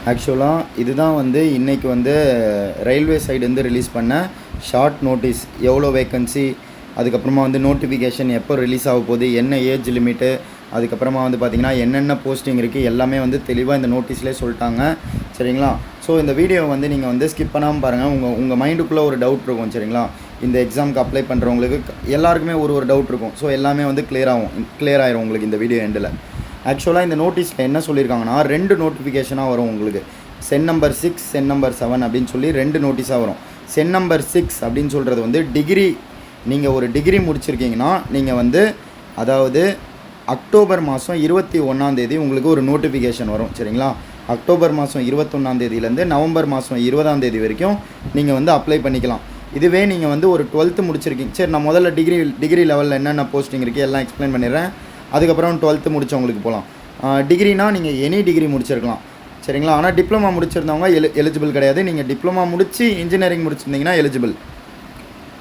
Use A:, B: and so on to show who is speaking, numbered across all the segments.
A: ஆக்சுவலாக இதுதான் வந்து இன்றைக்கி வந்து ரயில்வே சைடு வந்து ரிலீஸ் பண்ண ஷார்ட் நோட்டீஸ். எவ்வளோ வேக்கன்சி, அதுக்கப்புறமா வந்து நோட்டிஃபிகேஷன் எப்போ ரிலீஸ் ஆக போகுது, என்ன ஏஜ் லிமிட்டு, அதுக்கப்புறமா வந்து பார்த்திங்கன்னா என்னென்ன போஸ்டிங் இருக்குது எல்லாமே வந்து தெளிவாக இந்த நோட்டீஸ்லேயே சொல்லிட்டாங்க. சரிங்களா? ஸோ இந்த வீடியோ வந்து நீங்கள் வந்து ஸ்கிப் பண்ணாமல் பாருங்கள். உங்கள் மைண்டுக்குள்ளே ஒரு டவுட் இருக்கும். சரிங்களா? இந்த எக்ஸாமுக்கு அப்ளை பண்ணுறவங்களுக்கு எல்லாருக்குமே ஒரு டவுட் இருக்கும். ஸோ எல்லாமே வந்து கிளியர் ஆயிரும் உங்களுக்கு இந்த வீடியோ எண்டில். ஆக்சுவலாக இந்த நோட்டீஸில் என்ன சொல்லியிருக்காங்கன்னா 2 நோட்டிஃபிகேஷனாக வரும் உங்களுக்கு. சென் நம்பர் 6, சென் நம்பர் 7 அப்படின்னு சொல்லி 2 நோட்டீஸாக வரும். சென் நம்பர் 6 அப்படின்னு சொல்கிறது வந்து டிகிரி, நீங்கள் ஒரு டிகிரி முடிச்சிருக்கீங்கன்னா நீங்கள் வந்து அதாவது அக்டோபர் மாதம் 21 உங்களுக்கு ஒரு நோட்டிஃபிகேஷன் வரும். சரிங்களா? அக்டோபர் மாதம் 21 நவம்பர் மாதம் 20 வரைக்கும் நீங்கள் வந்து அப்ளை பண்ணிக்கலாம். இதுவே நீங்கள் வந்து ஒரு 12th முடிச்சிருக்கீங்க. சரி, நான் முதல்ல டிகிரி லெவலில் என்னென்ன போஸ்டிங் இருக்குது எல்லாம் எக்ஸ்பிளைன் பண்ணிடுறேன். அதுக்கப்புறம் 12th முடித்தவங்களுக்கு போகலாம். டிகிரினா நீங்கள் எனி டிகிரி முடிச்சிருக்கலாம். சரிங்களா? ஆனால் டிப்ளமா முடிச்சிருந்தவங்க எலிஜிபிள் கிடையாது. நீங்கள் டிப்ளமா முடித்து இன்ஜினியரிங் முடிச்சிருந்தீங்கன்னா எலிஜிபிள்.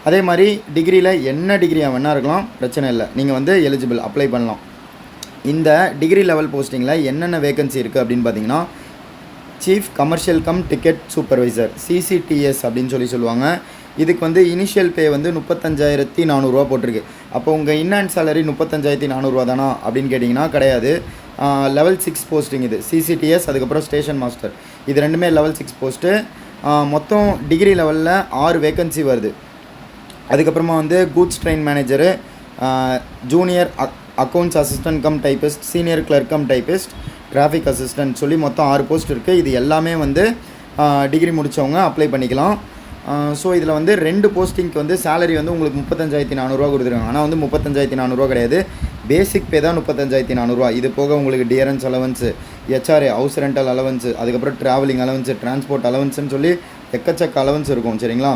A: அதே மாதிரி டிகிரியில் என்ன டிகிரியாக வேணா இருக்கலாம், பிரச்சனை இல்லை. நீங்கள் வந்து எலிஜிபிள், அப்ளை பண்ணலாம். இந்த டிகிரி லெவல் போஸ்டிங்கில் என்னென்ன வேகன்சி இருக்குது அப்படின்னு பார்த்தீங்கன்னா, chief commercial come ticket supervisor, CCTS அப்படின்னு சொல்லுவாங்க. இதுக்கு வந்து இனிஷியல் பே வந்து 35,400 போட்டிருக்கு. அப்போ உங்கள் இன்ஹேண்ட் சேலரி 35,400 தானா அப்படின்னு கேட்டிங்கன்னா கிடையாது. லெவல் 6 போஸ்டிங் இது. CCTS, அதுக்கப்புறம் ஸ்டேஷன் மாஸ்டர், இது ரெண்டுமே லெவல் 6 போஸ்ட்டு. மொத்தம் டிகிரி லெவலில் 6 வேகன்சி வருது. அதுக்கப்புறமா வந்து goods train manager, junior accounts assistant cum typist, senior clerk cum typist, traffic assistant சொல்லி மொத்தம் 6 போஸ்ட் இருக்குது. இது எல்லாமே வந்து டிகிரி முடித்தவங்க அப்ளை பண்ணிக்கலாம். ஸோ இதில் வந்து 2 போஸ்டிங்க்கு வந்து சேலரி வந்து உங்களுக்கு 35,400 கொடுத்துருக்காங்க. ஆனால் வந்து 35,400 கிடையாது, பேசிக் பே தான் 35,400. இது போக உங்களுக்கு dearness allowance, HRA house rental allowance, அதுக்கப்புறம் ட்ராவலிங் அலவன்ஸு, டிரான்ஸ்போர்ட் அலவன்ஸுன்னு சொல்லி எக்கச்சக்க அலவன்ஸ் இருக்கும். சரிங்களா?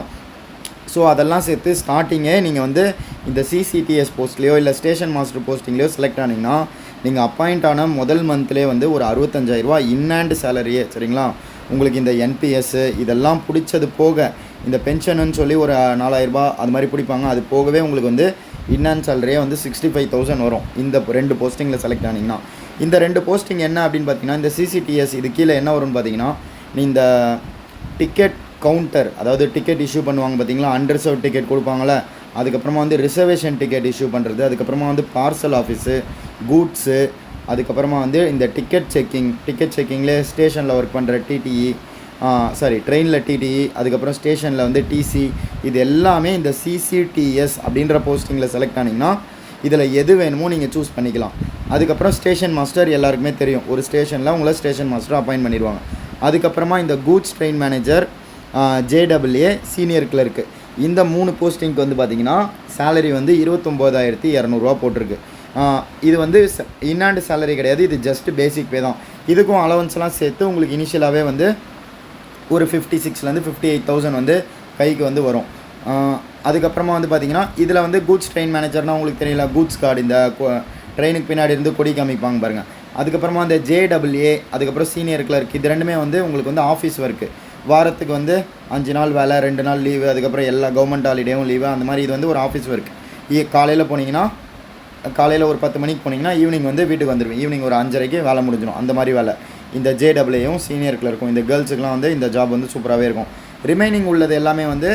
A: ஸோ அதெல்லாம் சேர்த்து ஸ்டார்டிங்கே நீங்கள் வந்து இந்த CCTS போஸ்ட்லேயோ இல்லை ஸ்டேஷன் மாஸ்டர் போஸ்டிங்லேயோ செலக்ட் ஆனீங்கன்னா நீங்கள் அப்பாயிண்ட் ஆன முதல் மந்த்லேயே வந்து ஒரு 65,000 இன்ஹேண்ட் சேலரியே. சரிங்களா? உங்களுக்கு இந்த NPS இதெல்லாம் பிடிச்சது போக இந்த பென்ஷனுன்னு சொல்லி ஒரு 4,000 அது மாதிரி பிடிப்பாங்க. அது போகவே உங்களுக்கு வந்து இன்ஹேண்ட் சேலரியே வந்து 65,000 வரும் இந்த 2 போஸ்டிங்கில் செலக்ட் ஆனீங்கன்னா. இந்த 2 போஸ்டிங் என்ன அப்படின்னு பார்த்தீங்கன்னா, இந்த CCTS இது கீழே என்ன வரும்னு பார்த்தீங்கன்னா, இந்த டிக்கெட் கவுண்டர், அதாவது டிக்கெட் இஷ்யூ பண்ணுவாங்க பார்த்தீங்களா, அன்ரிசர்வ் டிக்கெட் கொடுப்பாங்களே, அதுக்கப்புறமா வந்து ரிசர்வேஷன் டிக்கெட் இஷ்யூ பண்ணுறது, அதுக்கப்புறமா வந்து பார்சல் ஆஃபீஸு, கூட்ஸு, அதுக்கப்புறமா வந்து இந்த டிக்கெட் செக்கிங்லேயே ஸ்டேஷனில் ஒர்க் பண்ணுற TTE, ட்ரெயினில் TTE, அதுக்கப்புறம் ஸ்டேஷனில் வந்து TC, இது எல்லாமே இந்த CCTS அப்படின்ற போஸ்டிங்கில் செலக்ட் ஆனிங்கன்னா இதில் எது வேணுமோ நீங்கள் சூஸ் பண்ணிக்கலாம். அதுக்கப்புறம் ஸ்டேஷன் மாஸ்டர் எல்லாருக்குமே தெரியும், ஒரு ஸ்டேஷனில் உங்களை ஸ்டேஷன் மாஸ்டர் அப்பாயின்ட் பண்ணிடுவாங்க. அதுக்கப்புறமா இந்த goods train manager, JAA senior clerk, இந்த 3 போஸ்டிங்க்கு வந்து பார்த்திங்கன்னா சேலரி வந்து 29,200 போட்டிருக்கு. இது வந்து இன்ஹேண்ட் சேலரி கிடையாது, இது ஜஸ்ட் பேசிக் பே தான். இதுக்கும் அலவன்ஸ்லாம் சேர்த்து உங்களுக்கு இனிஷியலாகவே வந்து ஒரு 56,000 58,000 வந்து கைக்கு வந்து வரும். அதுக்கப்புறமா வந்து பார்த்திங்கன்னா இதில் வந்து கூட்ஸ் ட்ரெயின் மேனேஜர்னால் உங்களுக்கு தெரியல, கூட்ஸ் கார்டு இந்த ட்ரெயினுக்கு பின்னாடி இருந்து கொடி காமிப்பாங்க பாருங்கள். அதுக்கப்புறமா இந்த JAA, அதுக்கப்புறம் சீனியர் கிளர்க், இது ரெண்டுமே வந்து உங்களுக்கு வந்து ஆஃபீஸ் ஒர்க்கு. வாரத்துக்கு வந்து 5 நாள் வேலை, 2 நாள் லீவு, அதுக்கப்புறம் எல்லா கவர்மெண்ட் ஹாலிடேவும் லீவு, அந்த மாதிரி இது வந்து ஒரு ஆஃபீஸ் ஒர்க். காலையில் போனீங்கன்னா காலையில் ஒரு 10 மணிக்கு போனீங்கன்னா ஈவினிங் வந்து வீட்டுக்கு வந்துடுவீங்க. ஈவினிங் ஒரு 5:30க்கு வேலை முடிஞ்சிடும். அந்த மாதிரி வேலை இந்த JAAயும் சீனியர் கிளர்க்கும், இந்த கேர்ள்ஸுக்குலாம் வந்து இந்த ஜாப் வந்து சூப்பராகவே இருக்கும். ரிமைனிங் உள்ளது எல்லாமே வந்து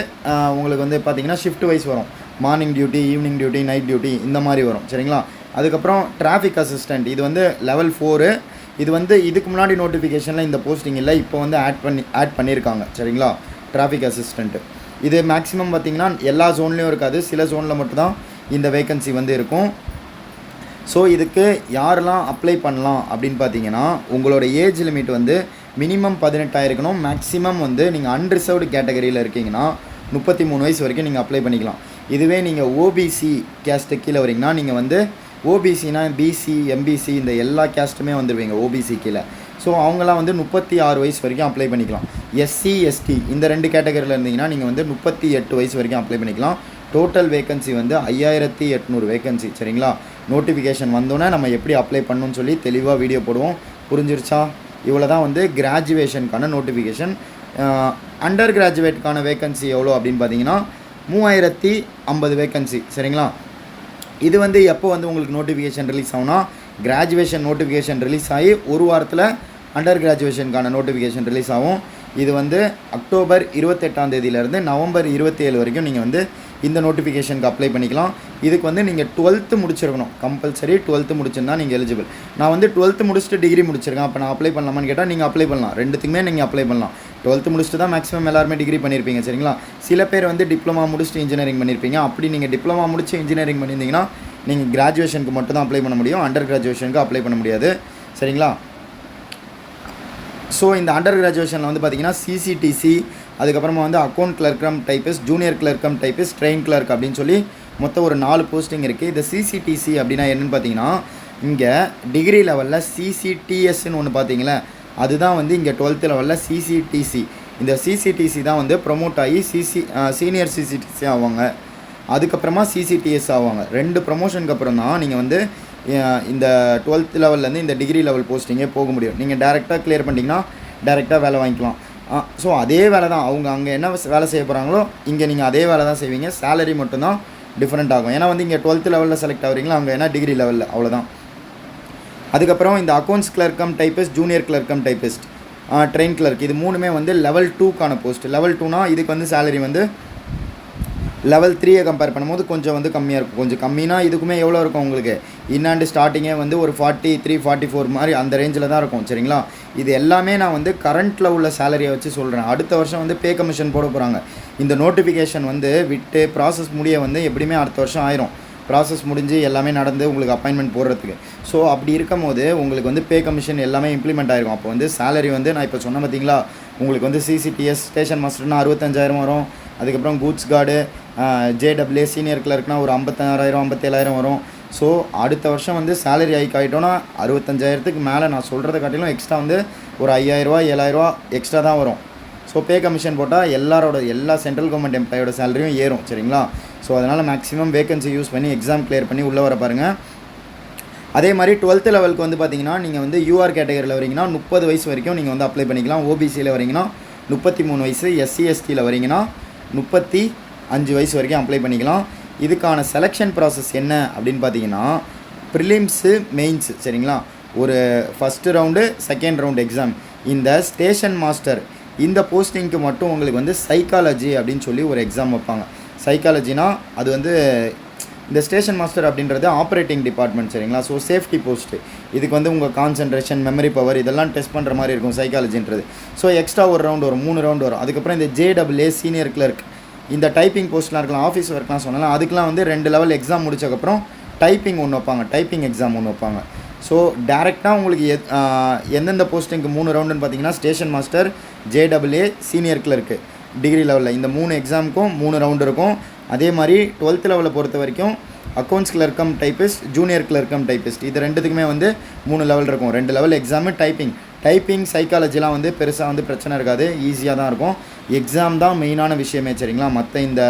A: உங்களுக்கு வந்து பார்த்திங்கன்னா ஷிஃப்ட் வைஸ் வரும். Morning duty, evening duty, night duty, இந்த மாதிரி வரும். சரிங்களா? அதுக்கப்புறம் டிராஃபிக் அசிஸ்டண்ட், இது வந்து லெவல் 4. இது வந்து இதுக்கு முன்னாடி நோட்டிஃபிகேஷனில் இந்த போஸ்டிங் இல்லை, இப்போ வந்து ஆட் பண்ணியிருக்காங்க. சரிங்களா? டிராஃபிக் அசிஸ்டண்ட்டு இது மேக்ஸிமம் பார்த்திங்கன்னா எல்லா ஜோன்லேயும் இருக்காது, சில ஜோனில் மட்டும்தான் இந்த வேக்கன்சி வந்து இருக்கும். ஸோ இதுக்கு யாரெல்லாம் அப்ளை பண்ணலாம் அப்படின்னு பார்த்தீங்கன்னா, உங்களோட ஏஜ் லிமிட் வந்து மினிமம் 18 இருக்கணும். மேக்ஸிமம் வந்து நீங்கள் அன்ரிசர்வ்டு கேட்டகரியில் இருக்கீங்கன்னா 33 வயசு வரைக்கும் நீங்கள் அப்ளை பண்ணிக்கலாம். இதுவே நீங்கள் OBC கேஸ்ட்டு கீழே வரீங்கன்னா நீங்கள் வந்து OBCனா BC, MBC இந்த எல்லா கேஸ்ட்டுமே வந்துடுவீங்க OBC கீழே. ஸோ அவங்களாம் வந்து 36 வயசு வரைக்கும் அப்ளை பண்ணிக்கலாம். SC, ST இந்த 2 கேட்டகரியில் இருந்தீங்கன்னா நீங்கள் வந்து 38 வயசு வரைக்கும் அப்ளை பண்ணிக்கலாம். டோட்டல் வேக்கன்சி வந்து 5,800 வேக்கன்சி. சரிங்களா? நோட்டிஃபிகேஷன் வந்தோன்னே நம்ம எப்படி அப்ளை பண்ணணும்னு சொல்லி தெளிவாக வீடியோ போடுவோம். புரிஞ்சிருச்சா? இவ்வளோ தான் வந்து கிராஜுவேஷனுக்கான நோட்டிஃபிகேஷன். அண்டர் கிராஜுவேட்டுக்கான வேக்கன்சி எவ்வளோ அப்படின்னு பார்த்தீங்கன்னா 3,050 வேக்கன்சி. சரிங்களா? இது வந்து எப்போ வந்து உங்களுக்கு நோட்டிஃபிகேஷன் ரிலீஸ் ஆகும்னா, கிராஜுவேஷன் நோட்டிஃபிகேஷன் ரிலீஸ் ஆகி ஒரு வாரத்தில் அண்டர் கிராஜுவேஷனுக்கான நோட்டிஃபிகேஷன் ரிலீஸ் ஆகும். இது வந்து அக்டோபர் 28ஆம் தேதியிலேருந்து நவம்பர் 27 வரைக்கும் நீங்கள் வந்து இந்த நோட்டிஃபிகேஷனுக்கு அப்ளை பண்ணிக்கலாம். இதுக்கு வந்து நீங்கள் 12th முடிச்சிருக்கணும், கம்பல்சரி 12th முடிச்சிருந்தா நீங்கள் எலிஜிபிள். நான் வந்து 12th முடிச்சுட்டு டிகிரி முடிச்சிருக்கேன், அப்போ நான் அப்ளை பண்ணலாமான்னு கேட்டால் நீங்கள் அப்ளை பண்ணலாம். ரெண்டுத்துக்குமே நீங்கள் அப்ளை பண்ணலாம். 12th முடிச்சுட்டு தான் மேக்ஸிமம் எல்லாருமே டிகிரி பண்ணியிருப்பீங்க சரிங்களா. சில பேர் வந்து டிப்ளமா முடிச்சுட்டு இன்ஜினியரிங் பண்ணியிருப்பீங்க. அப்படி நீங்கள் டிப்ளமா முடிச்சு இன்ஜினியரிங் பண்ணியிருந்தீங்கன்னா நீங்கள் கிராஜுவேஷனுக்கு மட்டும் தான் அப்ளை பண்ண முடியும், அண்டர் கிராஜுவேஷனுக்கு அப்ளை பண்ண முடியாது சரிங்களா. ஸோ இந்த அண்டர் கிராஜுவேஷனில் வந்து பார்த்திங்கன்னா சிசிடிசி, அதுக்கப்புறமா வந்து account clerk cum typist, junior clerk cum typist, train clerk அப்படின்னு சொல்லி மொத்தம் ஒரு 4 போஸ்டிங் இருக்குது. இந்த சிசிடிசி அப்படின்னா என்னென்னு பார்த்தீங்கன்னா, இங்கே டிகிரி லெவலில் சிசிடிஎஸ்ன்னு ஒன்று பார்த்தீங்களா, அதுதான் வந்து இங்கே 12th லெவலில் சிசிடிசி. இந்த சிசிடிசி தான் வந்து ப்ரொமோட் ஆகி சீனியர் சிசிடிசி ஆவாங்க, அதுக்கப்புறமா சிசிடிஎஸ் ஆவாங்க. 2 ப்ரொமோஷனுக்கு அப்புறம் தான் நீங்கள் வந்து இந்த 12th லெவல்லேருந்து இந்த டிகிரி லெவல் போஸ்டிங்கே போக முடியும். நீங்கள் டேரெக்டாக கிளியர் பண்ணிட்டீங்கன்னா டேரெக்டாக வேலை வாங்கிக்கலாம். ஸோ அதே வேலை தான், அவங்க அங்கே என்ன வேலை செய்ய போகிறாங்களோ இங்கே நீங்கள் அதே வேலை தான் செய்வீங்க. சேலரி மட்டும்தான் டிஃப்ரெண்ட் ஆகும். ஏன்னா வந்து இங்கே 12th லெவலில் செலக்ட் ஆகிறீங்களா, அங்கே என்ன டிகிரி லெவலில், அவ்வளோதான். அதுக்கப்புறம் இந்த accounts clerk cum typist, junior clerk cum typist, train clerk, இது 3மே வந்து லெவல் 2க்கான போஸ்ட். லெவல் 2னா இதுக்கு வந்து சேலரி வந்து லெவல் 3யை கம்பேர் பண்ணும்போது கொஞ்சம் வந்து கம்மியாக இருக்கும். கொஞ்சம் கம்மினா இதுக்குமே எவ்வளோ இருக்கும் உங்களுக்கு, இன்னாண்டு ஸ்டார்டிங்கே வந்து ஒரு 43, 44 மாதிரி அந்த ரேஞ்சில் தான் இருக்கும் சரிங்களா. இது எல்லாமே நான் வந்து கரண்ட்டில் உள்ள சேலரியை வச்சு சொல்கிறேன். அடுத்த வருஷம் வந்து பே கமிஷன் போட போகிறாங்க. இந்த நோட்டிஃபிகேஷன் வந்து விட்டு ப்ராசஸ் முடிய வந்து எப்படியுமே அடுத்த வருஷம் ஆயிரும். ப்ராசஸ் முடிஞ்சு எல்லாமே நடந்து உங்களுக்கு அப்பாயின்மெண்ட் போடுறதுக்கு. ஸோ அப்படி இருக்கும் போது உங்களுக்கு வந்து பே கமிஷன் எல்லாமே இம்ப்ளிமெண்ட் ஆகிருக்கும். அப்போ வந்து சேலரி வந்து நான் இப்போ சொன்ன பார்த்தீங்களா, உங்களுக்கு வந்து சிசிடிஎஸ் ஸ்டேஷன் மாஸ்டர்னா 65,000 வரும். அதுக்கப்புறம் கூட்ஸ் கார்டு, ஜேடபிள்யூ சீனியர் கிளர்க்னா ஒரு 56,000 57,000 வரும். ஸோ அடுத்த வருஷம் வந்து சேலரி ஹைக் ஆகிட்டோன்னா 65,000க்கு மேலே நான் சொல்கிறத காட்டிலும் எக்ஸ்ட்ரா வந்து ஒரு 5,000 7,000 எக்ஸ்ட்ரா தான் வரும். ஸோ பே கமிஷன் போட்டால் எல்லா சென்ட்ரல் கவர்மெண்ட் எம்ப்ளாயோட சேலரியும் ஏறும் சரிங்களா. ஸோ அதனால் மேக்ஸிமம் வேகன்சி யூஸ் பண்ணி எக்ஸாம் கிளியர் பண்ணி உள்ளே வர பாருங்கள். அதே மாதிரி 12th லெவலுக்கு வந்து பார்த்திங்கன்னா நீங்கள் வந்து யூஆர் கேட்டகரியில் வரீங்கன்னா 30 வயசு வரைக்கும் நீங்கள் வந்து அப்ளை பண்ணிக்கலாம். ஓபிசியில் வரீங்கன்னா 33 வயசு, எஸ்சி எஸ்டியில் வரீங்கன்னா 35 வயசு வரைக்கும் அப்ளை பண்ணிக்கலாம். இதுக்கான செலெக்ஷன் ப்ராசஸ் என்ன அப்படின்னு பார்த்தீங்கன்னா, ப்ரிலிம்ஸு மெயின்ஸு சரிங்களா. ஒரு first round second round exam. இந்த ஸ்டேஷன் மாஸ்டர் இந்த போஸ்டிங்க்கு மட்டும் உங்களுக்கு வந்து சைக்காலஜி அப்படின்னு சொல்லி ஒரு எக்ஸாம் வைப்பாங்க. சைக்காலஜினா அது வந்து இந்த ஸ்டேஷன் மாஸ்டர் அப்படின்றது ஆப்ரேட்டிங் டிபார்ட்மெண்ட் சரிங்களா. So safety post. இதுக்கு வந்து உங்கள் கான்சன்ட்ரேஷன், மெமரி பவர் இதெல்லாம் டெஸ்ட் பண்ணுற மாதிரி இருக்கும் சைக்காலஜின்றது. ஸோ எக்ஸ்ட்ரா ஒரு ரவுண்டு வரும், 3 ரவுண்டு வரும். அதுக்கப்புறம் இந்த ஜேடபிள்யூ சீனியர் கிளர்க், இந்த டைப்பிங் போஸ்ட்லாம் இருக்கலாம், ஆஃபீஸ் ஒர்க்லாம் சொன்னாலும் அதுக்கெலாம் வந்து 2 லெவல் எக்ஸாம் முடிச்சக்கப்புறம் டைப்பிங் ஒன்று வைப்பாங்க, டைப்பிங் எக்ஸாம் ஒன்று வைப்பாங்க. ஸோ டேரெக்டாக உங்களுக்கு எந்தெந்த போஸ்டிங்க்கு 3 ரவுண்டுன்னு பார்த்தீங்கன்னா, station master, JW senior clerk degree லெவலில் இந்த 3 எக்ஸாமுக்கும் 3 ரவுண்டு இருக்கும். அதே மாதிரி 12th லெவலில் பொறுத்த வரைக்கும் accounts clerk cum typist, junior clerk cum typist, இது 2த்துக்குமே வந்து 3 லெவல் இருக்கும். 2 லெவல் எக்ஸாமு. டைப்பிங் சைக்காலஜிலாம் வந்து பெருசாக வந்து பிரச்சனை இருக்காது, ஈஸியாக தான் இருக்கும். எக்ஸாம் தான் மெயினான விஷயமே சரிங்களா. மற்ற இந்த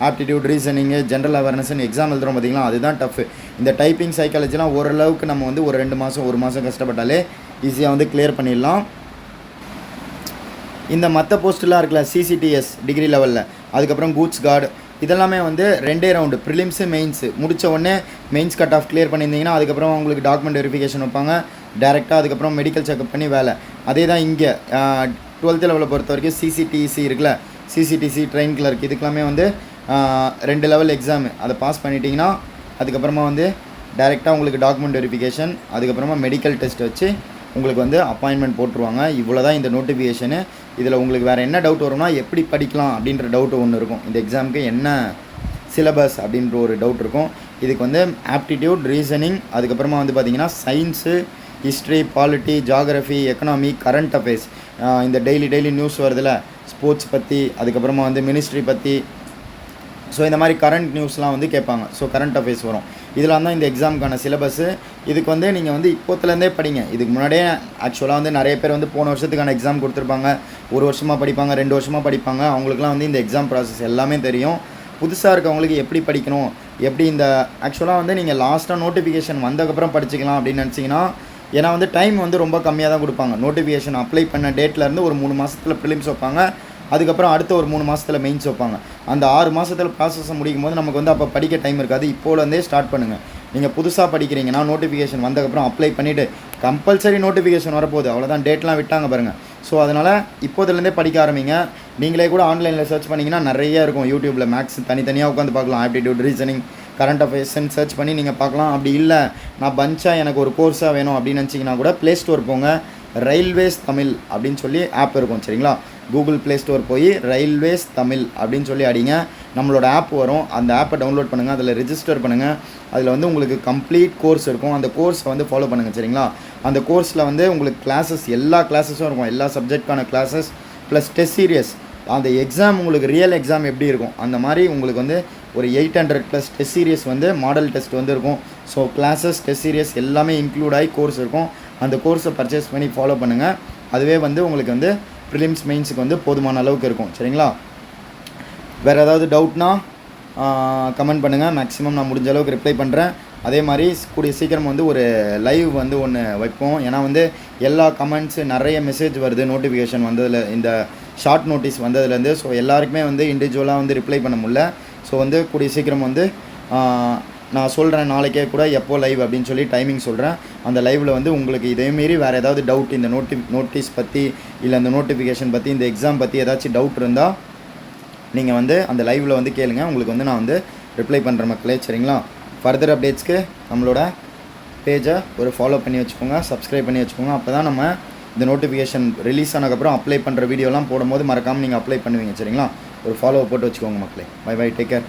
A: ஆப்டிடியூட், ரீசனிங்கு, ஜென்ரல் அவேர்னஸ்ன்னு எக்ஸாம் எழுதுகிறோம் பார்த்தீங்களா, அதுதான் டஃப்பு. இந்த டைப்பிங் சைக்காலஜிலாம் ஓரளவுக்கு நம்ம வந்து ஒரு 2 மாதம் 1 மாதம் கஷ்டப்பட்டாலே ஈஸியாக வந்து கிளியர் பண்ணிடலாம். இந்த மற்ற போஸ்ட்டுலாம் இருக்குல்ல, சிசிடிஎஸ் டிகிரி லெவலில், அதுக்கப்புறம் கூட்ஸ் கார்டு, இதெல்லாமே வந்து 2 ரவுண்டு ப்ரிலிம்ஸு மெயின்ஸு முடித்த உடனே மெயின்ஸ் கட் ஆஃப் கிளியர் பண்ணியிருந்தீங்கன்னா அதுக்கப்புறம் உங்களுக்கு டாக்குமெண்ட் வெரிஃபிகேஷன் வைப்பாங்க டேரெக்டாக. அதுக்கப்புறம் மெடிக்கல் செக்அப் பண்ணி வேலை. அதே தான் இங்கே 12th லெவலில் பொறுத்த வரைக்கும் சிசிடிசி இருக்குல்ல, சிசிடிசி, ட்ரெயின் கிளர்க், இதுக்கெல்லாமே வந்து 2 லெவல் எக்ஸாமு. அதை பாஸ் பண்ணிட்டீங்கன்னா அதுக்கப்புறமா வந்து டேரெக்டாக உங்களுக்கு டாக்குமெண்ட் வெரிஃபிகேஷன், அதுக்கப்புறமா மெடிக்கல் டெஸ்ட் வச்சு உங்களுக்கு வந்து அப்பாயின்மெண்ட் போட்டுருவாங்க. இவ்வளோ தான் இந்த நோட்டிஃபிகேஷனு. இதில் உங்களுக்கு வேறு என்ன டவுட் வரும்னா, எப்படி படிக்கலாம் அப்படின்ற டவுட்டு ஒன்று இருக்கும். இந்த எக்ஸாமுக்கு என்ன சிலபஸ் அப்படின்ற ஒரு டவுட் இருக்கும். இதுக்கு வந்து ஆப்டிடியூட், ரீசனிங், அதுக்கப்புறமா வந்து பார்த்திங்கன்னா science, history, polity, geography, economy, current affairs, இந்த டெய்லி நியூஸ் வருதுல, ஸ்போர்ட்ஸ் பற்றி, அதுக்கப்புறமா வந்து மினிஸ்ட்ரி பற்றி, ஸோ இந்த மாதிரி கரண்ட் நியூஸ்லாம் வந்து கேட்பாங்க. ஸோ கரண்ட் அஃபேர்ஸ் வரும். இதெல்லாம் தான் இந்த எக்ஸாமுக்கான சிலபஸ்ஸு. இதுக்கு வந்து நீங்கள் வந்து இப்போத்துலேருந்தே படிங்க. இதுக்கு முன்னாடியே ஆக்சுவலாக வந்து நிறைய பேர் வந்து போன வருஷத்துக்கான எக்ஸாம் கொடுத்துருப்பாங்க. 1 வருஷமாக படிப்பாங்க, 2 வருஷமாக படிப்பாங்க. அவங்களுக்குலாம் வந்து இந்த எக்ஸாம் ப்ராசஸ் எல்லாமே தெரியும். புதுசாக இருக்கவங்களுக்கு எப்படி படிக்கணும், எப்படி இந்த ஆக்சுவலாக வந்து நீங்கள் லாஸ்ட்டாக நோட்டிஃபிகேஷன் வந்ததுக்கப்புறம் படிச்சிக்கலாம் அப்படின்னு நினச்சிங்கன்னா, ஏன்னா வந்து டைம் வந்து ரொம்ப கம்மியாக தான் கொடுப்பாங்க. நோட்டிஃபிகேஷன் அப்ளை பண்ண டேட்லேருந்து ஒரு 3 மாதத்தில் ப்ரிலிம்ஸ் வைப்பாங்க. அதுக்கப்புறம் அடுத்த ஒரு 3 மாதத்தில் மெயின்ஸ் வைப்பாங்க. அந்த 6 மாதத்தில் ப்ராசஸை முடிக்கும் போது நமக்கு வந்து அப்போ படிக்க டைம் இருக்காது. இப்போலேருந்தே ஸ்டார்ட் பண்ணுங்கள். நீங்கள் புதுசாக படிக்கிறீங்கன்னா நோட்டிஃபிகேஷன் வந்ததுக்கப்புறம் அப்ளை பண்ணிவிட்டு கம்பல்சரி நோட்டிஃபிகேஷன் வரப்போகுது, அவ்வளோதான், டேட்லாம் விட்டாங்க பாருங்கள். ஸோ அதனால் இப்போதுலேருந்தே படிக்க ஆரம்பிங்க. நீங்களே கூட ஆன்லைனில் சர்ச் பண்ணிங்கன்னா நிறைய இருக்கும். யூடியூப்பில் மேக்ஸ் தனித்தனியாக உட்காந்து பார்க்கலாம், ஆப்டிடியூட், ரீசனிங், கரண்ட் அஃபேர்ஸ்ன்னு சர்ச் பண்ணி நீங்கள் பார்க்கலாம். அப்படி இல்லை நான் பஞ்சாக எனக்கு ஒரு கோர்ஸாக வேணும் அப்படின்னு நினச்சிங்கன்னா கூட ப்ளே ஸ்டோர் போங்க, ரயில்வேஸ் தமிழ் அப்படின்னு சொல்லி ஆப் இருக்கும் சரிங்களா. கூகுள் ப்ளே ஸ்டோர் போய் ரயில்வேஸ் தமிழ் அப்படின்னு சொல்லி அடிங்க, நம்மளோட ஆப் வரும். அந்த ஆப்பை டவுன்லோட் பண்ணுங்கள், அதில் ரிஜிஸ்டர் பண்ணுங்கள். அதில் வந்து உங்களுக்கு கம்ப்ளீட் கோர்ஸ் இருக்கும். அந்த கோர்ஸை வந்து ஃபாலோ பண்ணுங்கள் சரிங்களா. அந்த கோர்ஸில் வந்து உங்களுக்கு கிளாஸஸ், எல்லா கிளாஸஸும் இருக்கும், எல்லா சப்ஜெக்ட்கான கிளாஸஸ் ப்ளஸ் டெஸ்ட் சீரியஸ். அந்த எக்ஸாம் உங்களுக்கு ரியல் எக்ஸாம் எப்படி இருக்கும் அந்த மாதிரி உங்களுக்கு வந்து ஒரு 800+ டெஸ்ட் சீரியஸ் வந்து மாடல் டெஸ்ட் வந்து இருக்கும். ஸோ கிளாஸஸ், டெஸ்ட் சீரியஸ் எல்லாமே இன்க்ளூட் ஆகி கோர்ஸ் இருக்கும். அந்த கோர்ஸை பர்ச்சேஸ் பண்ணி ஃபாலோ பண்ணுங்கள். அதுவே வந்து உங்களுக்கு வந்து ப்ரிலிம்ஸ் மெயின்ஸுக்கு வந்து போதுமான அளவுக்கு இருக்கும் சரிங்களா. வேறு ஏதாவது டவுட்னா கமெண்ட் பண்ணுங்கள், மேக்ஸிமம் நான் முடிஞ்ச அளவுக்கு ரிப்ளை பண்ணுறேன். அதே மாதிரி கூடிய சீக்கிரம் வந்து ஒரு லைவ் வந்து ஒன்று வைப்போம். ஏன்னா வந்து எல்லா கமெண்ட்ஸு நிறைய மெசேஜ் வருது நோட்டிஃபிகேஷன் வந்ததில், இந்த ஷார்ட் நோட்டீஸ் வந்ததுலேருந்து. ஸோ எல்லாருக்குமே வந்து இண்டிவிஜுவலாக வந்து ரிப்ளை பண்ண முடியல. ஸோ வந்து கூடிய சீக்கிரம் வந்து நான் சொல்கிறேன், நாளைக்கே கூட எப்போ லைவ் அப்படின்னு சொல்லி டைமிங் சொல்கிறேன். அந்த லைவில் வந்து உங்களுக்கு இதேமாரி வேறு ஏதாவது டவுட் இந்த நோட்டீஸ் பற்றி, இல்லை இந்த நோட்டிஃபிகேஷன் பற்றி, இந்த எக்ஸாம் பற்றி ஏதாச்சும் டவுட் இருந்தால் நீங்கள் வந்து அந்த லைவில் வந்து கேளுங்க. உங்களுக்கு வந்து நான் வந்து ரிப்ளை பண்ணுற மக்களே சரிங்களா. ஃபர்தர் அப்டேட்ஸ்க்கு நம்மளோட பேஜை ஒரு ஃபாலோ பண்ணி வச்சுக்கோங்க, சப்ஸ்கிரைப் பண்ணி வச்சுக்கோங்க. அப்போ தான் நம்ம இந்த நோட்டிஃபிகேஷன் ரிலீஸ் ஆனதுக்கப்புறம் அப்ளை பண்ணுற வீடியோலாம் போடும்போது மறக்காமல் நீங்கள் அப்ளை பண்ணுவீங்க சரிங்களா. ஒரு ஃபாலோ போட்டு வச்சுக்கோங்க மக்களே. Bye bye, take care.